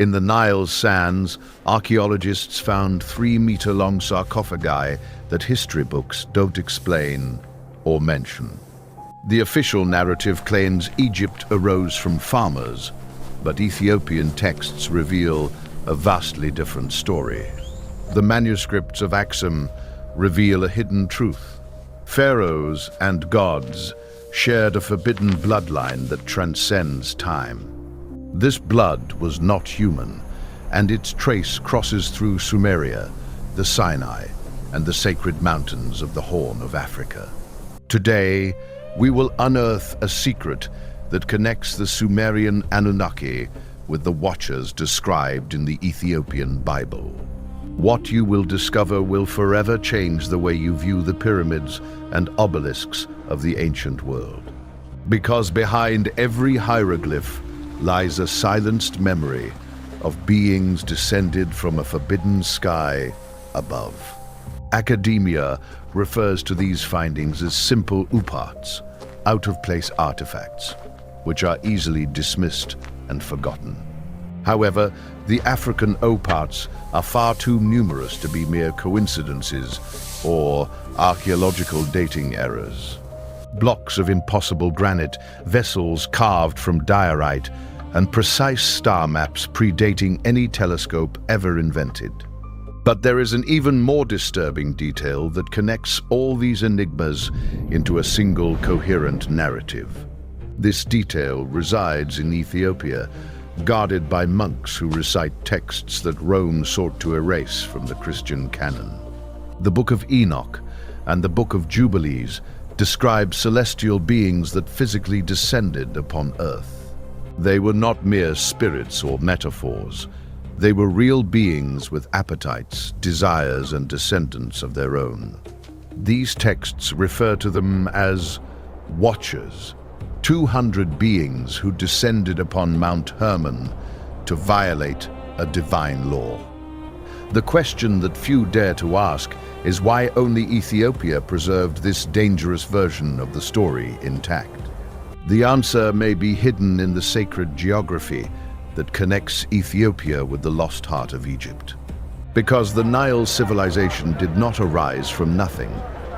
In the Nile sands, archaeologists found 3-meter-long sarcophagi that history books don't explain or mention. The official narrative claims Egypt arose from farmers, but Ethiopian texts reveal a vastly different story. The manuscripts of Axum reveal a hidden truth. Pharaohs and gods shared a forbidden bloodline that transcends time. This blood was not human, and its trace crosses through Sumeria, the Sinai, and the sacred mountains of the Horn of Africa. Today, we will unearth a secret that connects the Sumerian Anunnaki with the Watchers described in the Ethiopian Bible. What you will discover will forever change the way you view the pyramids and obelisks of the ancient world. Because behind every hieroglyph lies a silenced memory of beings descended from a forbidden sky above. Academia refers to these findings as simple Ooparts, out-of-place artifacts, which are easily dismissed and forgotten. However, the African Ooparts are far too numerous to be mere coincidences or archaeological dating errors. Blocks of impossible granite, vessels carved from diorite, and precise star maps predating any telescope ever invented. But there is an even more disturbing detail that connects all these enigmas into a single coherent narrative. This detail resides in Ethiopia, guarded by monks who recite texts that Rome sought to erase from the Christian canon. The Book of Enoch and the Book of Jubilees describe celestial beings that physically descended upon earth. They were not mere spirits or metaphors. They were real beings with appetites, desires, and descendants of their own. These texts refer to them as Watchers, 200 beings who descended upon Mount Hermon to violate a divine law. The question that few dare to ask is why only Ethiopia preserved this dangerous version of the story intact. The answer may be hidden in the sacred geography that connects Ethiopia with the lost heart of Egypt. Because the Nile civilization did not arise from nothing,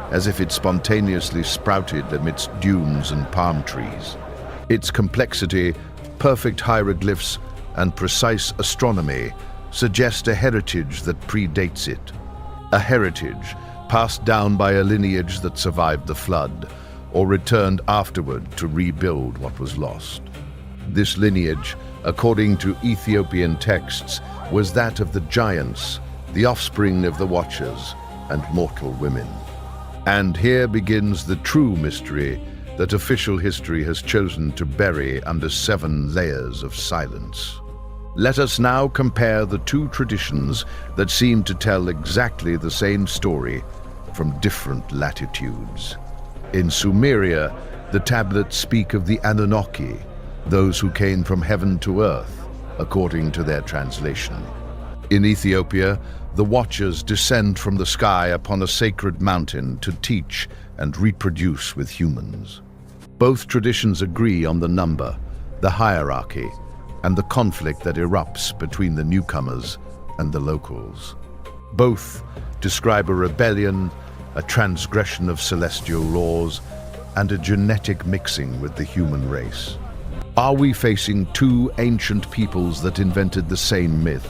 as if it spontaneously sprouted amidst dunes and palm trees. Its complexity, perfect hieroglyphs, and precise astronomy suggest a heritage that predates it. A heritage passed down by a lineage that survived the flood, or returned afterward to rebuild what was lost. This lineage, according to Ethiopian texts, was that of the giants, the offspring of the Watchers, and mortal women. And here begins the true mystery that official history has chosen to bury under 7 layers of silence. Let us now compare the two traditions that seem to tell exactly the same story from different latitudes. In Sumeria, the tablets speak of the Anunnaki, those who came from heaven to earth, according to their translation. In Ethiopia, the Watchers descend from the sky upon a sacred mountain to teach and reproduce with humans. Both traditions agree on the number, the hierarchy, and the conflict that erupts between the newcomers and the locals. Both describe a rebellion, a transgression of celestial laws, and a genetic mixing with the human race. Are we facing two ancient peoples that invented the same myth,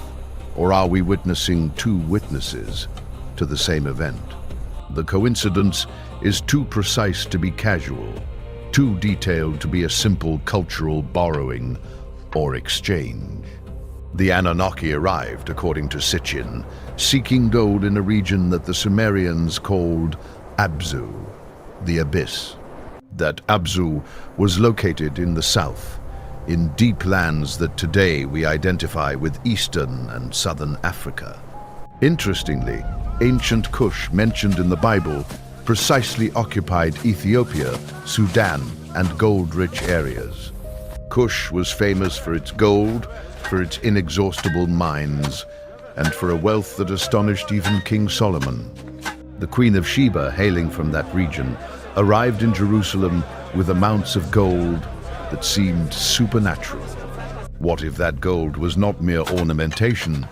or are we witnessing two witnesses to the same event? The coincidence is too precise to be casual, too detailed to be a simple cultural borrowing or exchange. The Anunnaki arrived, according to Sitchin, seeking gold in a region that the Sumerians called Abzu, the abyss. That Abzu was located in the south, in deep lands that today we identify with Eastern and Southern Africa. Interestingly, ancient Kush mentioned in the Bible precisely occupied Ethiopia, Sudan, and gold-rich areas. Kush was famous for its gold, for its inexhaustible mines, and for a wealth that astonished even King Solomon. The Queen of Sheba, hailing from that region, arrived in Jerusalem with amounts of gold that seemed supernatural. What if that gold was not mere ornamentation,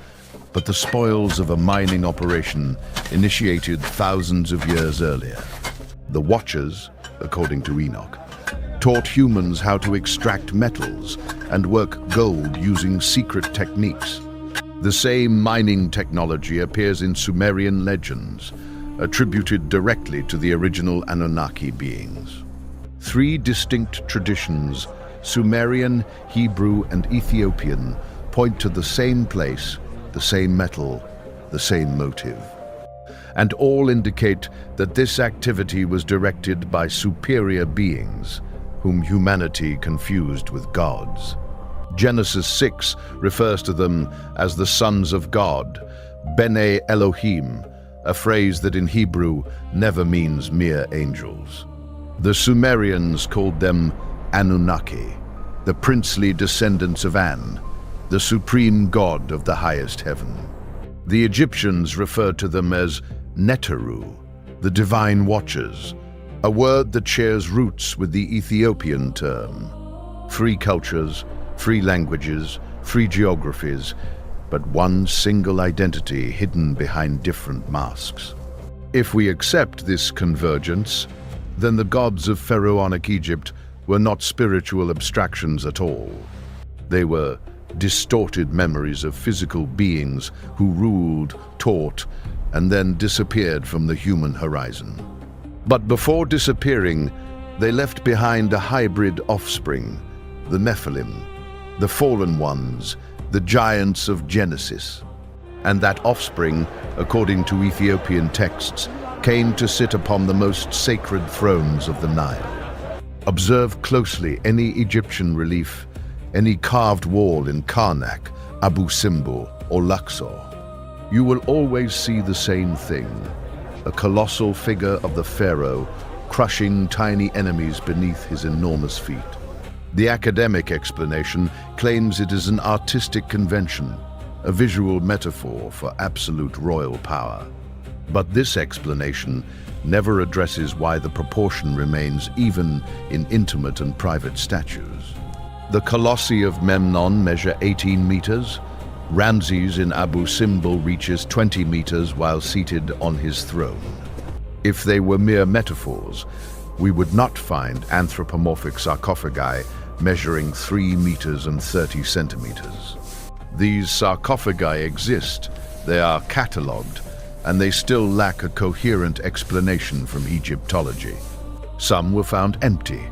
but the spoils of a mining operation initiated thousands of years earlier? The Watchers, according to Enoch, taught humans how to extract metals and work gold using secret techniques. The same mining technology appears in Sumerian legends, attributed directly to the original Anunnaki beings. Three distinct traditions, Sumerian, Hebrew, and Ethiopian, point to the same place, the same metal, the same motive. And all indicate that this activity was directed by superior beings, whom humanity confused with gods. Genesis 6 refers to them as the sons of God, Bene Elohim, a phrase that in Hebrew never means mere angels. The Sumerians called them Anunnaki, the princely descendants of An, the supreme god of the highest heaven. The Egyptians referred to them as Neteru, the divine watchers, a word that shares roots with the Ethiopian term. Three cultures, three languages, three geographies, but one single identity hidden behind different masks. If we accept this convergence, then the gods of pharaonic Egypt were not spiritual abstractions at all. They were distorted memories of physical beings who ruled, taught, and then disappeared from the human horizon. But before disappearing, they left behind a hybrid offspring, the Nephilim, the fallen ones, the giants of Genesis. And that offspring, according to Ethiopian texts, came to sit upon the most sacred thrones of the Nile. Observe closely any Egyptian relief, any carved wall in Karnak, Abu Simbel, or Luxor. You will always see the same thing, a colossal figure of the pharaoh crushing tiny enemies beneath his enormous feet. The academic explanation claims it is an artistic convention, a visual metaphor for absolute royal power. But this explanation never addresses why the proportion remains even in intimate and private statues. The Colossi of Memnon measure 18 meters. Ramses in Abu Simbel reaches 20 meters while seated on his throne. If they were mere metaphors, we would not find anthropomorphic sarcophagi measuring 3 meters and 30 centimeters. These sarcophagi exist, they are catalogued, and they still lack a coherent explanation from Egyptology. Some were found empty,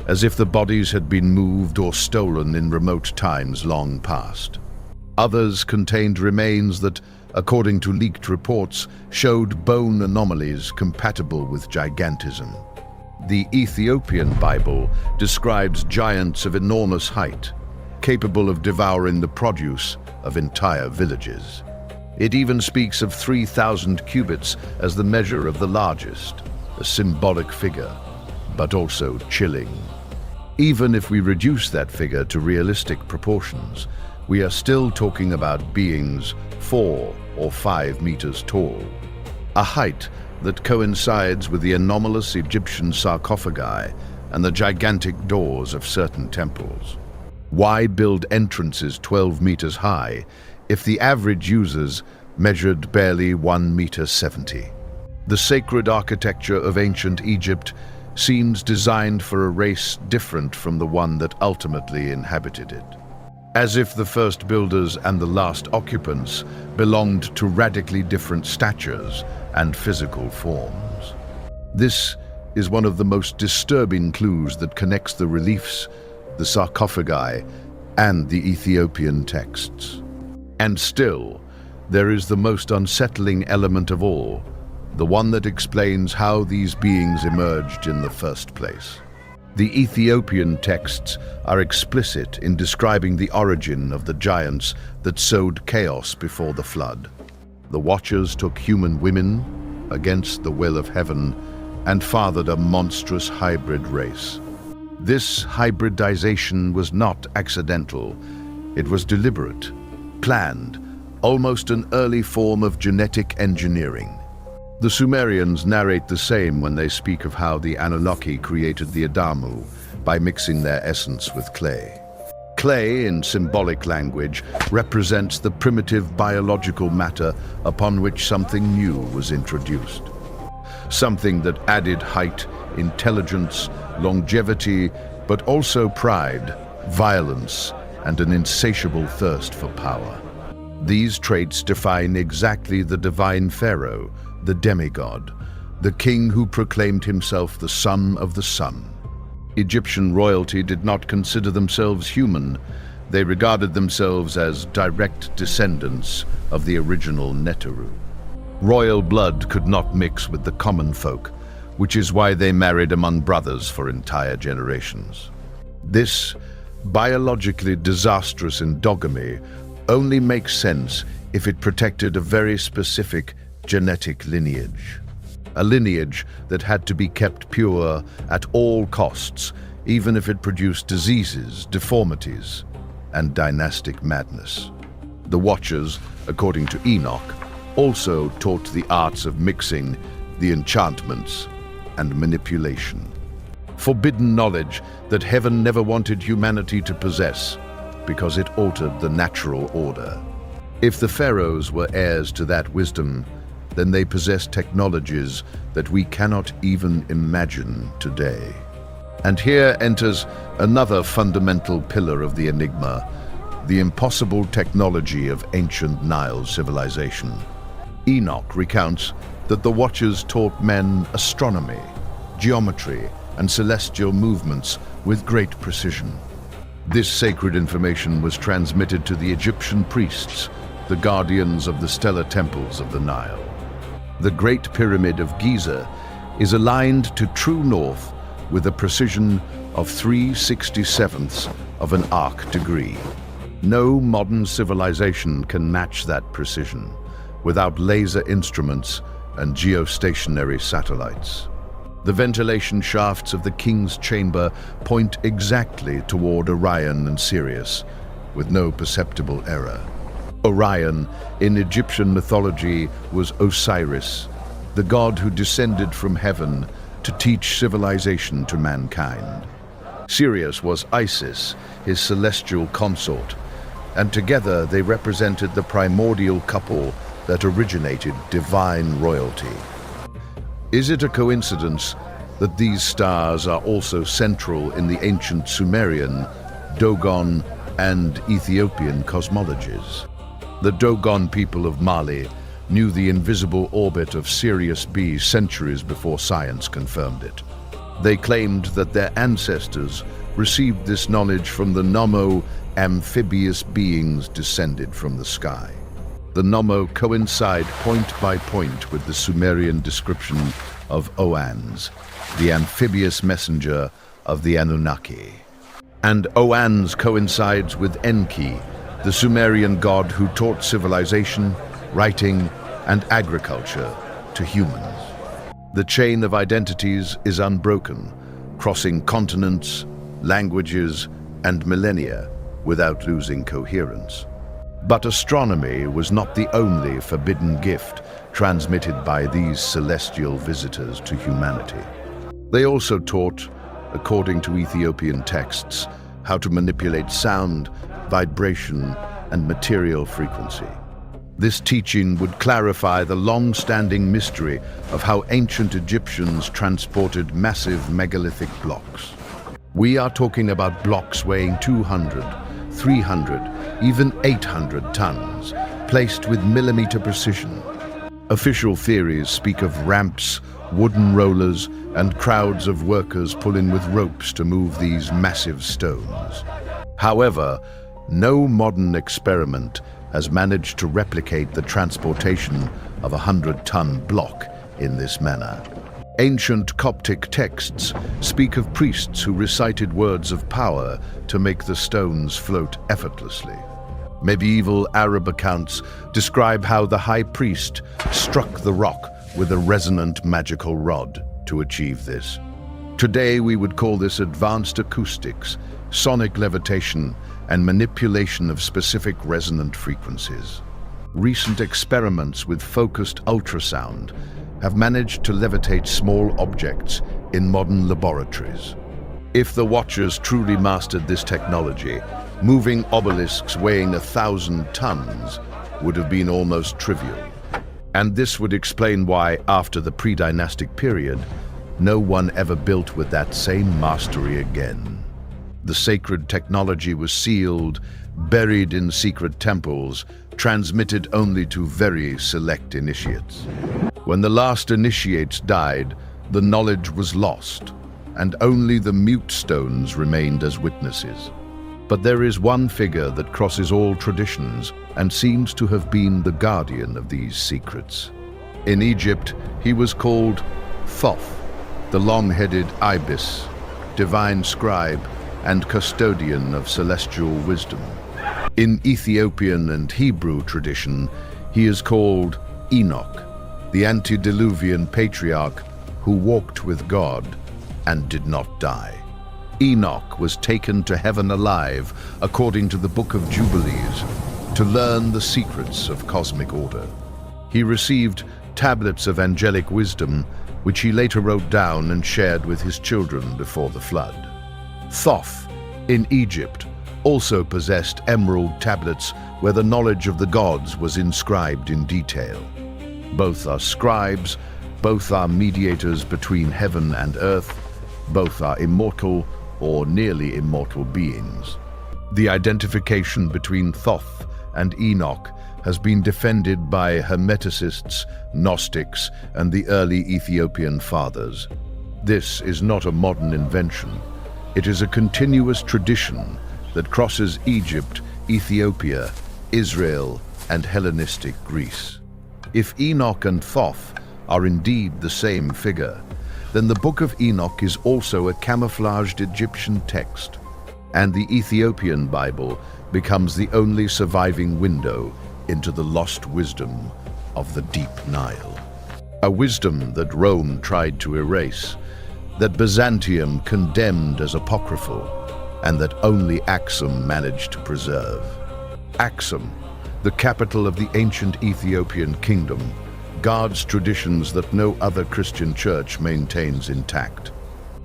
as if the bodies had been moved or stolen in remote times long past. Others contained remains that, according to leaked reports, showed bone anomalies compatible with gigantism. The Ethiopian Bible describes giants of enormous height, capable of devouring the produce of entire villages. It even speaks of 3,000 cubits as the measure of the largest, a symbolic figure, but also chilling. Even if we reduce that figure to realistic proportions, we are still talking about beings 4 or 5 meters tall, a height that coincides with the anomalous Egyptian sarcophagi and the gigantic doors of certain temples. Why build entrances 12 meters high if the average users measured barely 1 meter 70? The sacred architecture of ancient Egypt seems designed for a race different from the one that ultimately inhabited it. As if the first builders and the last occupants belonged to radically different statures and physical forms. This is one of the most disturbing clues that connects the reliefs, the sarcophagi, and the Ethiopian texts. And still, there is the most unsettling element of all, the one that explains how these beings emerged in the first place. The Ethiopian texts are explicit in describing the origin of the giants that sowed chaos before the flood. The Watchers took human women against the will of heaven and fathered a monstrous hybrid race. This hybridization was not accidental. It was deliberate, planned, almost an early form of genetic engineering. The Sumerians narrate the same when they speak of how the Anunnaki created the Adamu by mixing their essence with clay. Clay, in symbolic language, represents the primitive biological matter upon which something new was introduced. Something that added height, intelligence, longevity, but also pride, violence, and an insatiable thirst for power. These traits define exactly the divine pharaoh, the demigod, the king who proclaimed himself the son of the sun. Egyptian royalty did not consider themselves human. They regarded themselves as direct descendants of the original Neteru. Royal blood could not mix with the common folk, which is why they married among brothers for entire generations. This biologically disastrous endogamy only makes sense if it protected a very specific genetic lineage. A lineage that had to be kept pure at all costs, even if it produced diseases, deformities, and dynastic madness. The Watchers, according to Enoch, also taught the arts of mixing, the enchantments, and manipulation. Forbidden knowledge that heaven never wanted humanity to possess, because it altered the natural order. If the pharaohs were heirs to that wisdom, then they possessed technologies that we cannot even imagine today. And here enters another fundamental pillar of the enigma, the impossible technology of ancient Nile civilization. Enoch recounts that the Watchers taught men astronomy, geometry, and celestial movements with great precision. This sacred information was transmitted to the Egyptian priests, the guardians of the stellar temples of the Nile. The Great Pyramid of Giza is aligned to true north with a precision of 3/67ths of an arc degree. No modern civilization can match that precision without laser instruments and geostationary satellites. The ventilation shafts of the king's chamber point exactly toward Orion and Sirius, with no perceptible error. Orion, in Egyptian mythology, was Osiris, the god who descended from heaven to teach civilization to mankind. Sirius was Isis, his celestial consort, and together they represented the primordial couple that originated divine royalty. Is it a coincidence that these stars are also central in the ancient Sumerian, Dogon, and Ethiopian cosmologies? The Dogon people of Mali knew the invisible orbit of Sirius B centuries before science confirmed it. They claimed that their ancestors received this knowledge from the Nommo, amphibious beings descended from the sky. The Nommo coincide point by point with the Sumerian description of Oans, the amphibious messenger of the Anunnaki. And Oans coincides with Enki, the Sumerian god who taught civilization, writing, and agriculture to humans. The chain of identities is unbroken, crossing continents, languages, and millennia without losing coherence. But astronomy was not the only forbidden gift transmitted by these celestial visitors to humanity. They also taught, according to Ethiopian texts, how to manipulate sound, vibration, and material frequency. This teaching would clarify the long-standing mystery of how ancient Egyptians transported massive megalithic blocks. We are talking about blocks weighing 200, 300, even 800 tons, placed with millimeter precision. Official theories speak of ramps, wooden rollers, and crowds of workers pulling with ropes to move these massive stones. However, no modern experiment has managed to replicate the transportation of a 100-ton block in this manner. Ancient Coptic texts speak of priests who recited words of power to make the stones float effortlessly. Medieval Arab accounts describe how the high priest struck the rock with a resonant magical rod to achieve this. Today we would call this advanced acoustics, sonic levitation, and manipulation of specific resonant frequencies. Recent experiments with focused ultrasound have managed to levitate small objects in modern laboratories. If the Watchers truly mastered this technology, moving obelisks weighing 1,000 tons would have been almost trivial. And this would explain why, after the pre-dynastic period, no one ever built with that same mastery again. The sacred technology was sealed, buried in secret temples, transmitted only to very select initiates. When the last initiates died, the knowledge was lost, and only the mute stones remained as witnesses. But there is one figure that crosses all traditions and seems to have been the guardian of these secrets. In Egypt, he was called Thoth, the long-headed ibis, divine scribe and custodian of celestial wisdom. In Ethiopian and Hebrew tradition, he is called Enoch, the antediluvian patriarch who walked with God and did not die. Enoch was taken to heaven alive, according to the Book of Jubilees, to learn the secrets of cosmic order. He received tablets of angelic wisdom, which he later wrote down and shared with his children before the flood. Thoth, in Egypt, also possessed emerald tablets where the knowledge of the gods was inscribed in detail. Both are scribes, both are mediators between heaven and earth, both are immortal or nearly immortal beings. The identification between Thoth and Enoch has been defended by Hermeticists, Gnostics, and the early Ethiopian fathers. This is not a modern invention. It is a continuous tradition that crosses Egypt, Ethiopia, Israel, and Hellenistic Greece. If Enoch and Thoth are indeed the same figure, then the Book of Enoch is also a camouflaged Egyptian text, and the Ethiopian Bible becomes the only surviving window into the lost wisdom of the deep Nile. A wisdom that Rome tried to erase, that Byzantium condemned as apocryphal, and that only Axum managed to preserve. Axum, the capital of the ancient Ethiopian kingdom, guards traditions that no other Christian church maintains intact.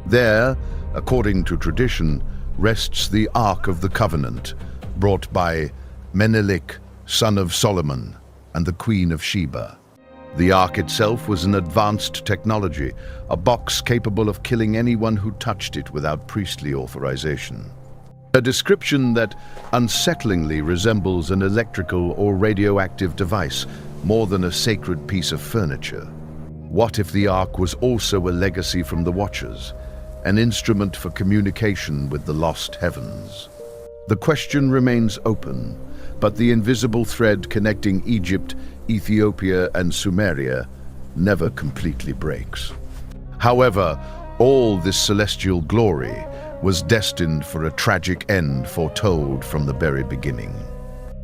There, according to tradition, rests the Ark of the Covenant, brought by Menelik, son of Solomon, and the Queen of Sheba. The Ark itself was an advanced technology, a box capable of killing anyone who touched it without priestly authorization. A description that unsettlingly resembles an electrical or radioactive device more than a sacred piece of furniture. What if the Ark was also a legacy from the Watchers, an instrument for communication with the lost heavens? The question remains open, but the invisible thread connecting Egypt, Ethiopia, and Sumeria never completely breaks. However, all this celestial glory was destined for a tragic end foretold from the very beginning.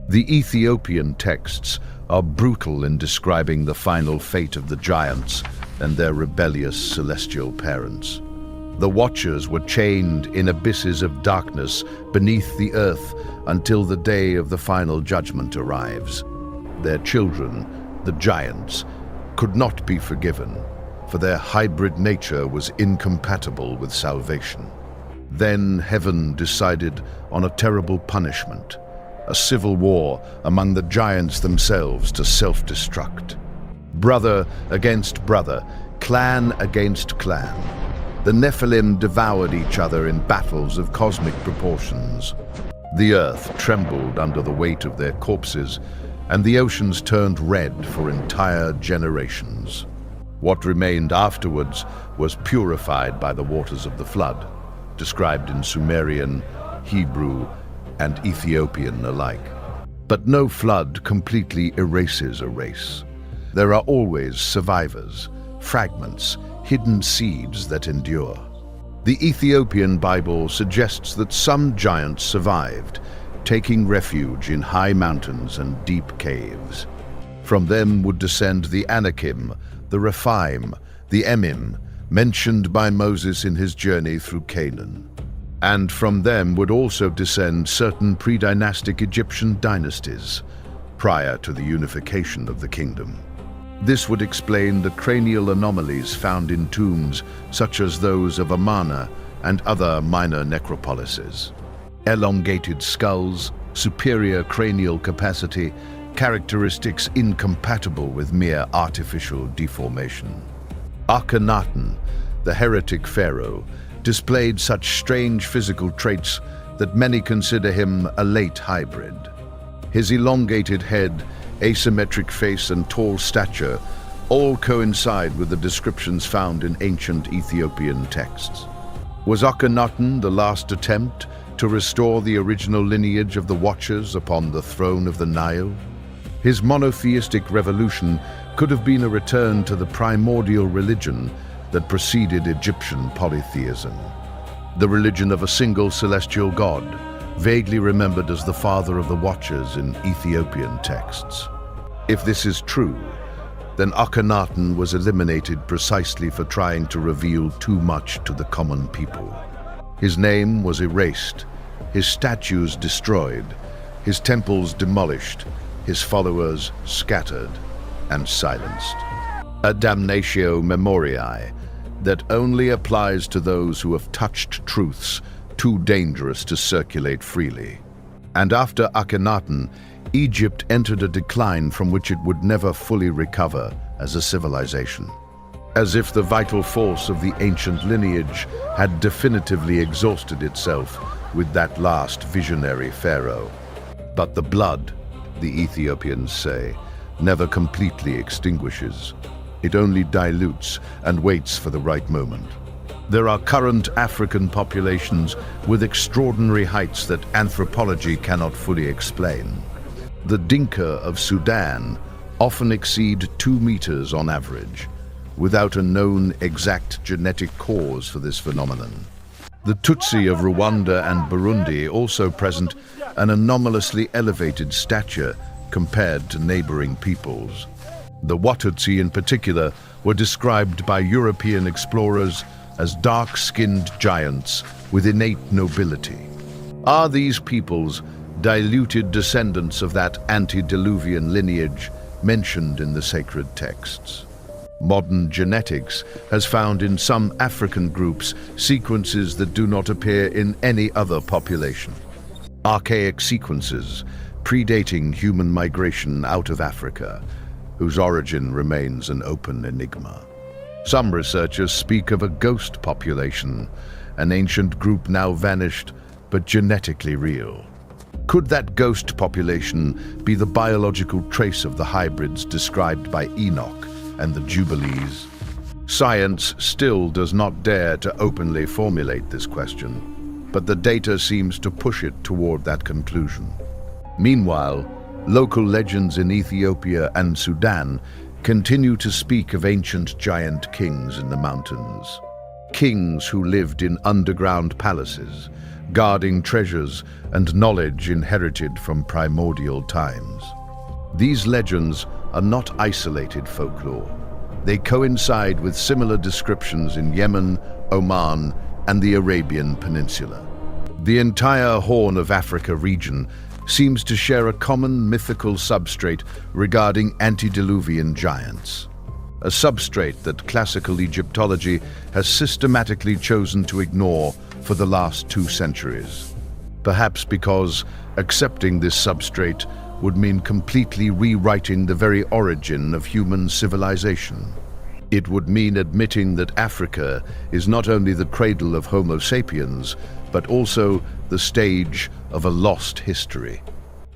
The Ethiopian texts are brutal in describing the final fate of the giants and their rebellious celestial parents. The Watchers were chained in abysses of darkness beneath the earth until the day of the final judgment arrives. Their children, the giants, could not be forgiven, for their hybrid nature was incompatible with salvation. Then heaven decided on a terrible punishment, a civil war among the giants themselves to self-destruct. Brother against brother, clan against clan. The Nephilim devoured each other in battles of cosmic proportions. The earth trembled under the weight of their corpses, and the oceans turned red for entire generations. What remained afterwards was purified by the waters of the flood, described in Sumerian, Hebrew, and Ethiopian alike. But no flood completely erases a race. There are always survivors, fragments, hidden seeds that endure. The Ethiopian Bible suggests that some giants survived, taking refuge in high mountains and deep caves. From them would descend the Anakim, the Rephaim, the Emim, mentioned by Moses in his journey through Canaan. And from them would also descend certain pre-dynastic Egyptian dynasties, prior to the unification of the kingdom. This would explain the cranial anomalies found in tombs such as those of Amarna and other minor necropolises. Elongated skulls, superior cranial capacity, characteristics incompatible with mere artificial deformation. Akhenaten, the heretic pharaoh, displayed such strange physical traits that many consider him a late hybrid. His elongated head, asymmetric face, and tall stature all coincide with the descriptions found in ancient Ethiopian texts. Was Akhenaten the last attempt to restore the original lineage of the Watchers upon the throne of the Nile? His monotheistic revolution could have been a return to the primordial religion that preceded Egyptian polytheism. The religion of a single celestial god, vaguely remembered as the father of the Watchers in Ethiopian texts. If this is true, then Akhenaten was eliminated precisely for trying to reveal too much to the common people. His name was erased, his statues destroyed, his temples demolished, his followers scattered and silenced. A damnatio memoriae that only applies to those who have touched truths too dangerous to circulate freely. And after Akhenaten, Egypt entered a decline from which it would never fully recover as a civilization. As if the vital force of the ancient lineage had definitively exhausted itself with that last visionary pharaoh. But the blood, the Ethiopians say, never completely extinguishes. It only dilutes and waits for the right moment. There are current African populations with extraordinary heights that anthropology cannot fully explain. The Dinka of Sudan often exceed 2 meters on average, without a known exact genetic cause for this phenomenon. The Tutsi of Rwanda and Burundi also present an anomalously elevated stature compared to neighboring peoples. The Watutsi in particular were described by European explorers as dark-skinned giants with innate nobility. Are these peoples diluted descendants of that antediluvian lineage mentioned in the sacred texts? Modern genetics has found in some African groups sequences that do not appear in any other population. Archaic sequences predating human migration out of Africa, whose origin remains an open enigma. Some researchers speak of a ghost population, an ancient group now vanished but genetically real. Could that ghost population be the biological trace of the hybrids described by Enoch and the Jubilees? Science still does not dare to openly formulate this question, but the data seems to push it toward that conclusion. Meanwhile, local legends in Ethiopia and Sudan continue to speak of ancient giant kings in the mountains. Kings who lived in underground palaces, guarding treasures and knowledge inherited from primordial times. These legends are not isolated folklore. They coincide with similar descriptions in Yemen, Oman, and the Arabian Peninsula. The entire Horn of Africa region seems to share a common mythical substrate regarding antediluvian giants. A substrate that classical Egyptology has systematically chosen to ignore for the last 2 centuries. Perhaps because accepting this substrate would mean completely rewriting the very origin of human civilization. It would mean admitting that Africa is not only the cradle of Homo sapiens, but also the stage of a lost history.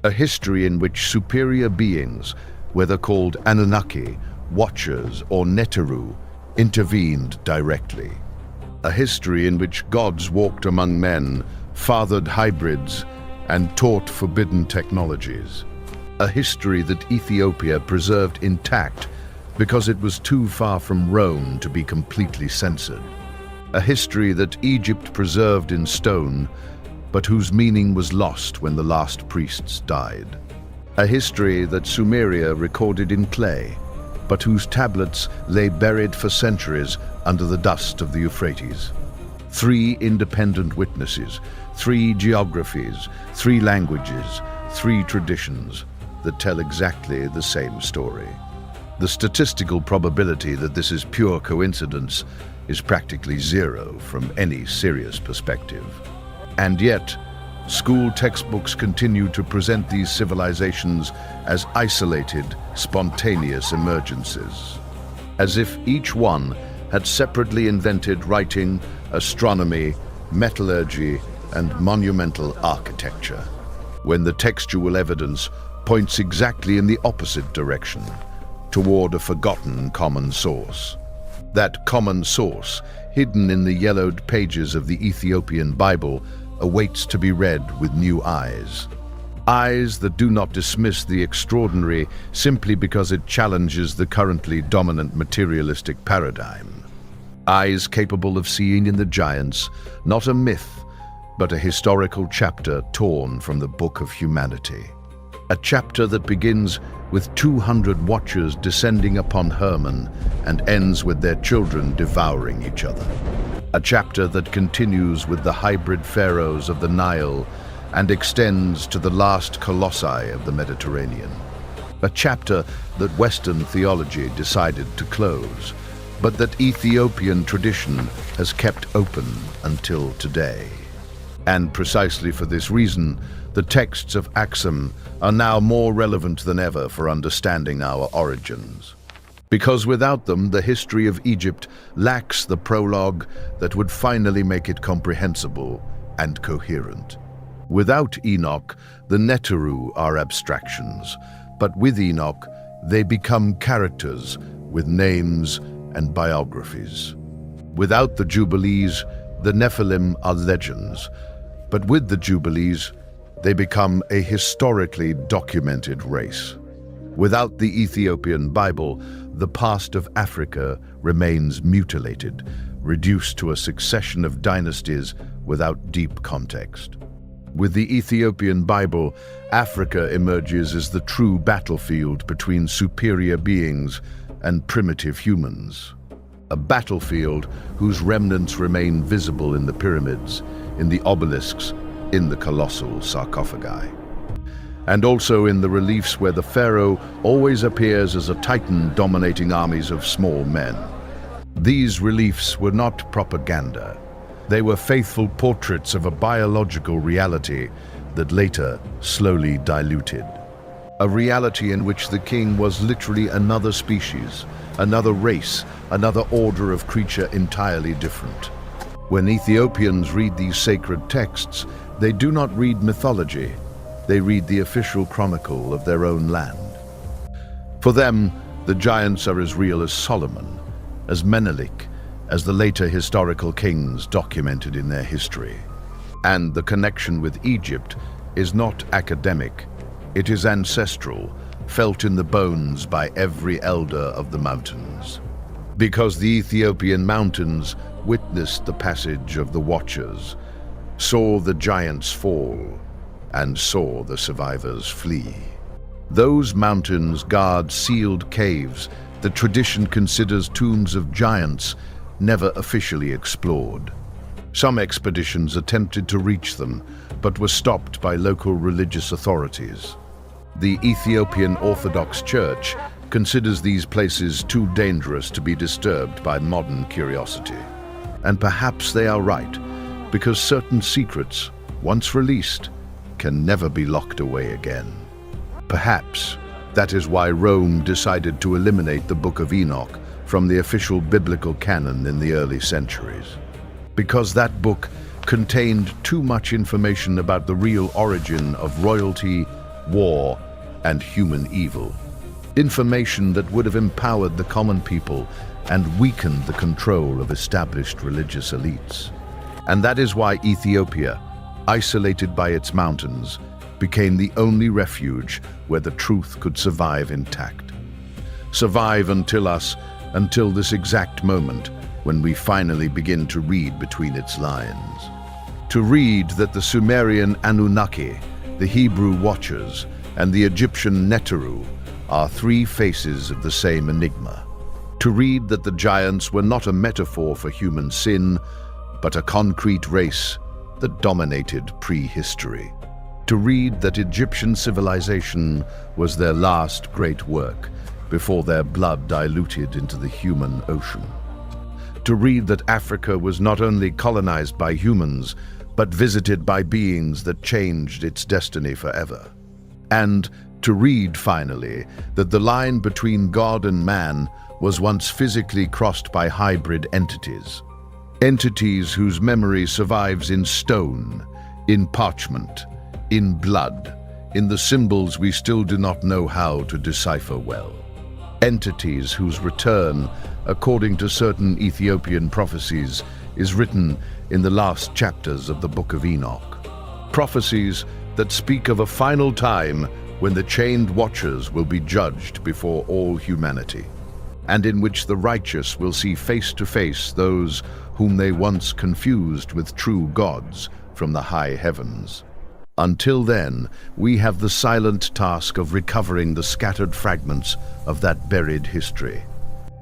A history in which superior beings, whether called Anunnaki, Watchers, or Neteru, intervened directly. A history in which gods walked among men, fathered hybrids, and taught forbidden technologies. A history that Ethiopia preserved intact because it was too far from Rome to be completely censored. A history that Egypt preserved in stone, but whose meaning was lost when the last priests died. A history that Sumeria recorded in clay, but whose tablets lay buried for centuries under the dust of the Euphrates. 3 independent witnesses, 3 geographies, 3 languages, 3 traditions that tell exactly the same story. The statistical probability that this is pure coincidence is practically 0 from any serious perspective. And yet, School textbooks continue to present these civilizations as isolated, spontaneous emergences, as if each one had separately invented writing, astronomy, metallurgy, and monumental architecture, when the textual evidence points exactly in the opposite direction, toward a forgotten common source. That common source, hidden in the yellowed pages of the Ethiopian Bible, awaits to be read with new eyes. Eyes that do not dismiss the extraordinary simply because it challenges the currently dominant materialistic paradigm. Eyes capable of seeing in the giants not a myth, but a historical chapter torn from the book of humanity. A chapter that begins with 200 watchers descending upon Hermon and ends with their children devouring each other. A chapter that continues with the hybrid pharaohs of the Nile and extends to the last colossi of the Mediterranean. A chapter that Western theology decided to close, but that Ethiopian tradition has kept open until today. And precisely for this reason, the texts of Axum are now more relevant than ever for understanding our origins. Because without them, the history of Egypt lacks the prologue that would finally make it comprehensible and coherent. Without Enoch, the Neteru are abstractions, but with Enoch, they become characters with names and biographies. Without the Jubilees, the Nephilim are legends, but with the Jubilees, they become a historically documented race. Without the Ethiopian Bible, the past of Africa remains mutilated, reduced to a succession of dynasties without deep context. With the Ethiopian Bible, Africa emerges as the true battlefield between superior beings and primitive humans. A battlefield whose remnants remain visible in the pyramids, in the obelisks, in the colossal sarcophagi, and also in the reliefs where the pharaoh always appears as a titan dominating armies of small men. These reliefs were not propaganda. They were faithful portraits of a biological reality that later slowly diluted. A reality in which the king was literally another species, another race, another order of creature entirely different. When Ethiopians read these sacred texts, they do not read mythology. They read the official chronicle of their own land. For them, the giants are as real as Solomon, as Menelik, as the later historical kings documented in their history. And the connection with Egypt is not academic, it is ancestral, felt in the bones by every elder of the mountains. Because the Ethiopian mountains witnessed the passage of the Watchers, saw the giants fall, and saw the survivors flee. Those mountains guard sealed caves that tradition considers tombs of giants never officially explored. Some expeditions attempted to reach them, but were stopped by local religious authorities. The Ethiopian Orthodox Church considers these places too dangerous to be disturbed by modern curiosity. And perhaps they are right, because certain secrets, once released, can never be locked away again. Perhaps that is why Rome decided to eliminate the Book of Enoch from the official biblical canon in the early centuries. Because that book contained too much information about the real origin of royalty, war, and human evil. Information that would have empowered the common people and weakened the control of established religious elites. And that is why Ethiopia, isolated by its mountains, became the only refuge where the truth could survive intact. Survive until this exact moment when we finally begin to read between its lines. To read that the Sumerian Anunnaki, the Hebrew Watchers, and the Egyptian Neteru are three faces of the same enigma. To read that the giants were not a metaphor for human sin, but a concrete race that dominated prehistory. To read that Egyptian civilization was their last great work before their blood diluted into the human ocean. To read that Africa was not only colonized by humans, but visited by beings that changed its destiny forever. And to read, finally, that the line between God and man was once physically crossed by hybrid entities. Entities whose memory survives in stone, in parchment, in blood, in the symbols we still do not know how to decipher well. Entities whose return, according to certain Ethiopian prophecies, is written in the last chapters of the Book of Enoch. Prophecies that speak of a final time when the chained watchers will be judged before all humanity, and in which the righteous will see face to face those whom they once confused with true gods from the high heavens. Until then, we have the silent task of recovering the scattered fragments of that buried history,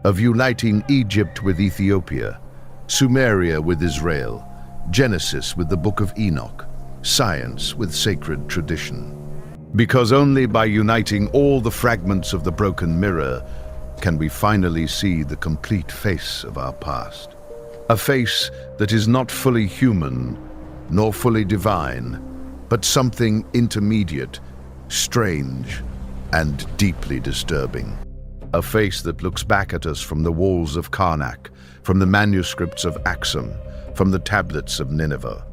of uniting Egypt with Ethiopia, Sumeria with Israel, Genesis with the Book of Enoch, science with sacred tradition. Because only by uniting all the fragments of the broken mirror can we finally see the complete face of our past. A face that is not fully human, nor fully divine, but something intermediate, strange, and deeply disturbing. A face that looks back at us from the walls of Karnak, from the manuscripts of Axum, from the tablets of Nineveh.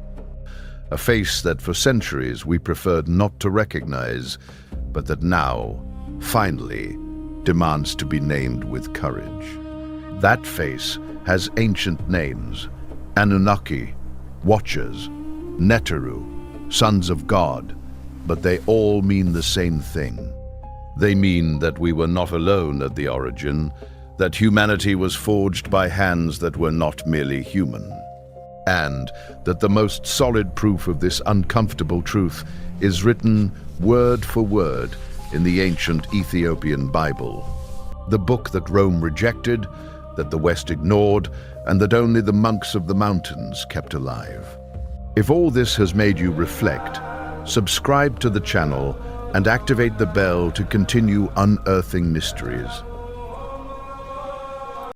A face that for centuries we preferred not to recognize, but that now, finally, demands to be named with courage. That face has ancient names: Anunnaki, Watchers, Neteru, Sons of God, but they all mean the same thing. They mean that we were not alone at the origin, that humanity was forged by hands that were not merely human, and that the most solid proof of this uncomfortable truth is written word for word in the ancient Ethiopian Bible, the book that Rome rejected, that the West ignored, and that only the monks of the mountains kept alive. If all this has made you reflect, subscribe to the channel and activate the bell to continue unearthing mysteries.